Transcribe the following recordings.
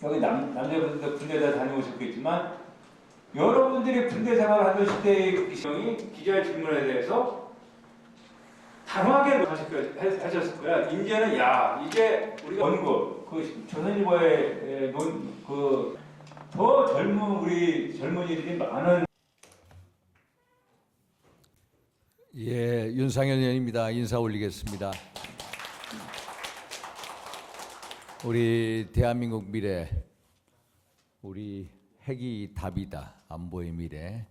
여기 남자분들도 군대 다 다녀오셨겠지만 여러분들이 군대 생활하실 때의 기자의 질문에 대해서 단호하게 하셨을 거야. 이제는 야 이제 우리가 원고 그 조선일보의 그더 젊은 우리 젊은이들이 많은. 예, 윤상현 의원입니다. 인사 올리겠습니다. 우리 대한민국 미래, 우리 핵이 답이다. 안보의 미래.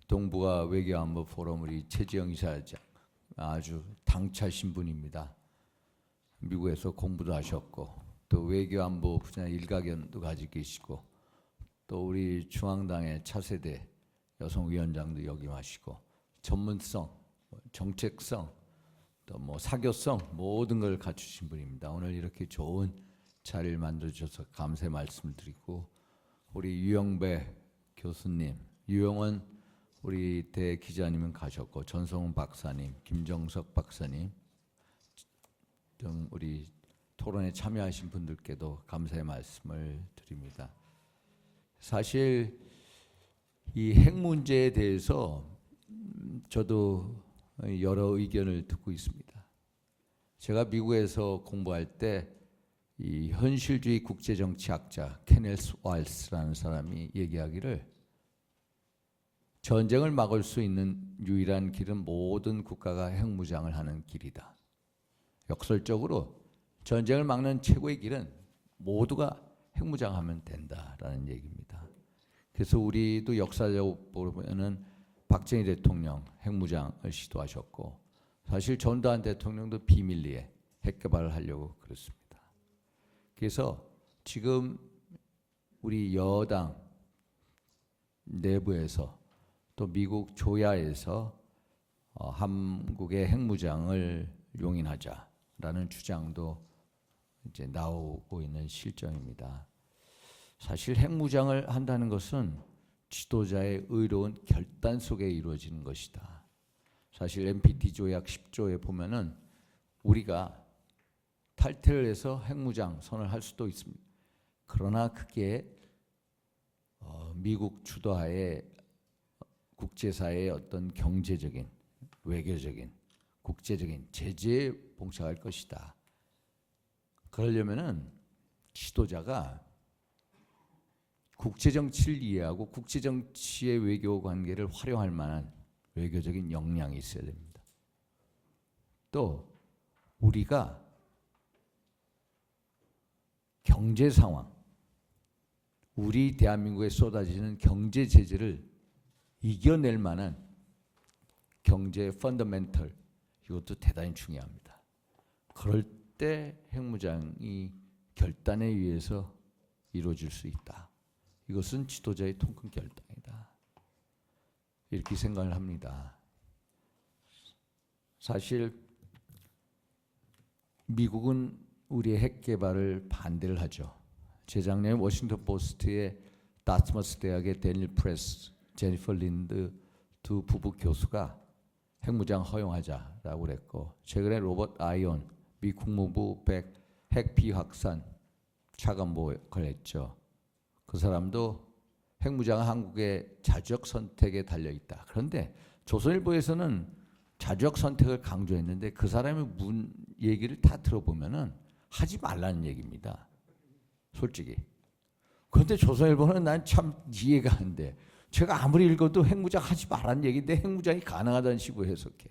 동북아 외교안보 포럼 우리 최지영 이사장 아주 당차신 분입니다. 미국에서 공부도 하셨고 또 외교안보 분야 일가견도 가지고 계시고 또 우리 중앙당의 차세대 여성위원장도 역임하시고 전문성, 정책성, 또 뭐 사교성 모든 걸 갖추신 분입니다. 오늘 이렇게 좋은 자리를 만들어 주셔서 감사의 말씀을 드리고 우리 유영배 교수님, 유영원 우리 대 기자님은 가셨고 전성훈 박사님, 김정석 박사님 등 우리 토론에 참여하신 분들께도 감사의 말씀을 드립니다. 사실 이 핵 문제에 대해서 저도 여러 의견을 듣고 있습니다. 제가 미국에서 공부할 때 이 현실주의 국제정치학자 케네스 와일스라는 사람이 얘기하기를 전쟁을 막을 수 있는 유일한 길은 모든 국가가 핵무장을 하는 길이다. 역설적으로 전쟁을 막는 최고의 길은 모두가 핵무장하면 된다라는 얘기입니다. 그래서 우리도 역사적으로 보면은 박정희 대통령 핵무장을 시도하셨고 사실 전두환 대통령도 비밀리에 핵 개발을 하려고 그랬습니다. 그래서 지금 우리 여당 내부에서 또 미국 조야에서 한국의 핵무장을 용인하자라는 주장도 이제 나오고 있는 실정입니다. 사실 핵무장을 한다는 것은 지도자의 의로운 결단 속에 이루어지는 것이다. 사실 NPT 조약 10조에 보면은 우리가 탈퇴를 해서 핵무장 선언할 수도 있습니다. 그러나 그게 미국 주도하에 국제사회의 어떤 경제적인, 외교적인, 국제적인 제재에 봉착할 것이다. 그러려면은 지도자가 국제정치를 이해하고 국제정치의 외교 관계를 활용할 만한 외교적인 역량이 있어야 됩니다. 또 우리가 경제 상황, 우리 대한민국에 쏟아지는 경제 제재를 이겨낼 만한 경제 펀더멘털 이것도 대단히 중요합니다. 그럴 때 핵무장이 결단에 의해서 이루어질 수 있다. 이것은 지도자의 통큰 결단이다. 이렇게 생각을 합니다. 사실 미국은 우리의 핵 개발을 반대를 하죠. 재작년에 워싱턴 포스트의 다트머스 대학의 데니엘 프레스, 제니퍼 린드 두 부부 교수가 핵무장 허용하자라고 그랬고 최근에 로버트 아이온 미 국무부 핵 비확산 차관보고를 했죠. 그 사람도 핵무장은 한국의 자주적 선택에 달려있다. 그런데 조선일보에서는 자주적 선택을 강조했는데 그 사람의 얘기를 다 들어보면은 하지 말라는 얘기입니다. 솔직히. 그런데 조선일보는 난 참 이해가 안 돼. 제가 아무리 읽어도 핵무장 하지 말라는 얘기인데 핵무장이 가능하다는 식으로 해석해.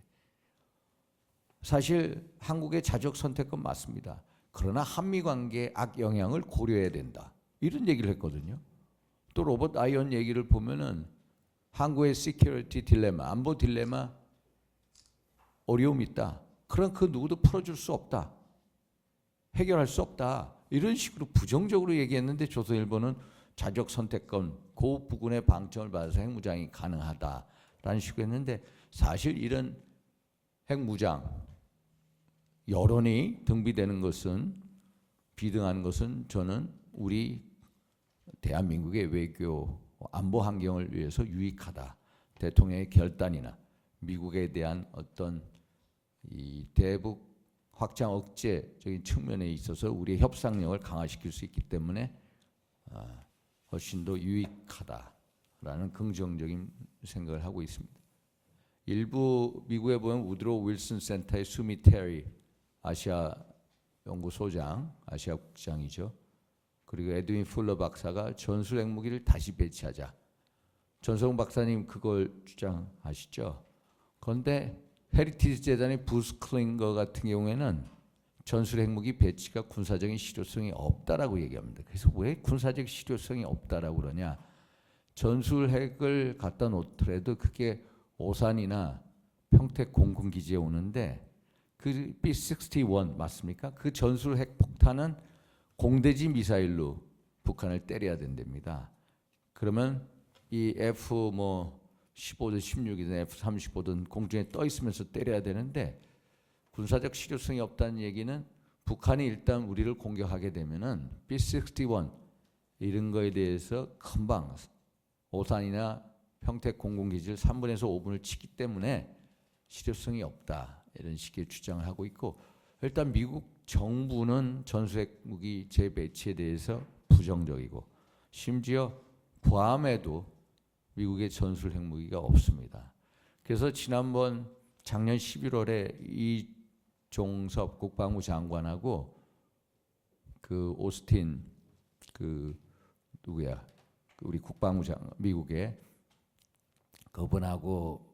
사실 한국의 자주적 선택은 맞습니다. 그러나 한미관계의 악영향을 고려해야 된다. 이런 얘기를 했거든요. 또 로버트 아이온 얘기를 보면은 한국의 시큐리티 딜레마, 안보 딜레마 어려움이 있다. 그럼 그 누구도 풀어줄 수 없다. 해결할 수 없다. 이런 식으로 부정적으로 얘기했는데 조선일보는 자적 선택권 그 부분의 방점을 받아서 핵무장이 가능하다라는 식으로 했는데 사실 이런 핵무장 여론이 등비되는 것은 비등한 것은 저는 우리 대한민국의 외교 안보 환경을 위해서 유익하다. 대통령의 결단이나 미국에 대한 어떤 이 대북 확장 억제적인 측면에 있어서 우리의 협상력을 강화시킬 수 있기 때문에 훨씬 더 유익하다라는 긍정적인 생각을 하고 있습니다. 일부 미국에 보면 우드로 윌슨 센터의 수미 테리 아시아 연구소장, 아시아 국장이죠. 그리고 에드윈 풀러 박사가 전술 핵무기를 다시 배치하자. 전성 박사님 그걸 주장하시죠. 그런데 헤리티지 재단의 부스 클링거 같은 경우에는 전술 핵무기 배치가 군사적인 실효성이 없다라고 얘기합니다. 그래서 왜 군사적 실효성이 없다라고 그러냐? 전술 핵을 갖다 놓더라도 그게 오산이나 평택 공군기지에 오는데 그 B-61 맞습니까? 그 전술 핵 폭탄은 공대지 미사일로 북한을 때려야 된답니다. 그러면 이 F-15든 16이든 F-35든 공중에 떠 있으면서 때려야 되는데 군사적 실효성이 없다는 얘기는 북한이 일단 우리를 공격하게 되면은 B-61 이런 거에 대해서 금방 오산이나 평택 공군기지를 3분에서 5분을 치기 때문에 실효성이 없다 이런 식의 주장을 하고 있고 일단 미국 정부는 전술핵 무기 재배치에 대해서 부정적이고 심지어 구함에도 미국의 전술핵 무기가 없습니다. 그래서 지난번 작년 11월에 이종섭 국방부 장관하고 그 오스틴 그 누구야 우리 국방부 장관 미국의 그분하고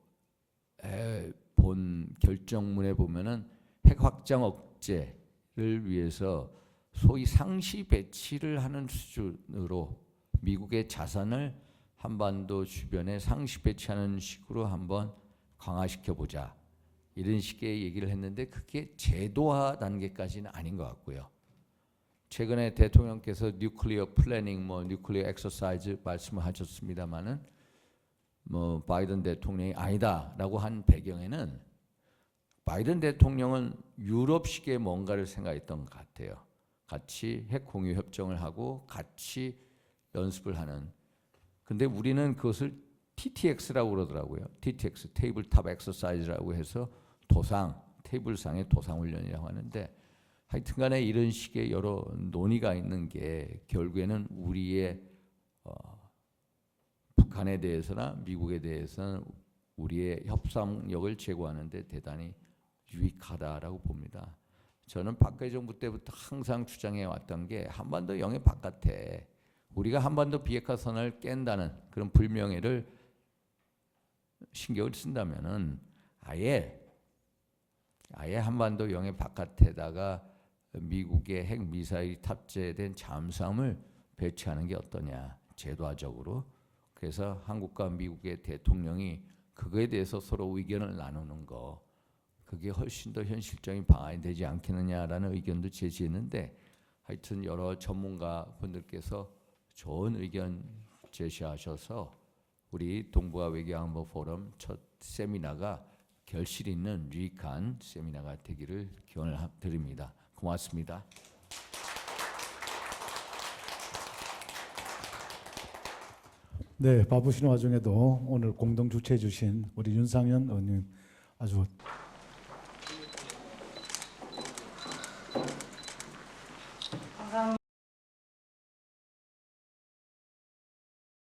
본 결정문에 보면은 핵 확장 억제를 위해서 소위 상시 배치를 하는 수준으로 미국의 자산을 한반도 주변에 상시 배치하는 식으로 한번 강화시켜 보자 이런 식의 얘기를 했는데 그게 제도화 단계까지는 아닌 것 같고요. 최근에 대통령께서 뉴클리어 플래닝, 뉴클리어 엑서사이즈 말씀을 하셨습니다만은 바이든 대통령이 아니다라고 한 배경에는 바이든 대통령은 유럽식의 뭔가를 생각했던 것 같아요. 같이 핵 공유 협정을 하고 같이 연습을 하는. 근데 우리는 그것을 TTX라고 그러더라고요. TTX, 테이블탑 엑서사이즈라고 해서 테이블상의 도상 훈련이라고 하는데 하여튼간에 이런 식의 여러 논의가 있는 게 결국에는 우리의 북한에 대해서나 미국에 대해서는 우리의 협상력을 제고하는 데 대단히 유익하다라고 봅니다. 저는 박근혜 정부 때부터 항상 주장해 왔던 게 한반도 영해 바깥에 우리가 한반도 비핵화선을 깬다는 그런 불명예를 신경을 쓴다면은 아예 한반도 영해 바깥에다가 미국의 핵 미사일이 탑재된 잠수함을 배치하는 게 어떠냐 제도화적으로. 그래서 한국과 미국의 대통령이 그거에 대해서 서로 의견을 나누는 거 그게 훨씬 더 현실적인 방안이 되지 않겠느냐라는 의견도 제시했는데 하여튼 여러 전문가 분들께서 좋은 의견 제시하셔서 우리 동북아 외교안보 포럼 첫 세미나가 결실 있는 유익한 세미나가 되기를 기원을 드립니다. 고맙습니다. 네, 바쁘신 와중에도 오늘 공동 주최해 주신 우리 윤상현 의원님 아주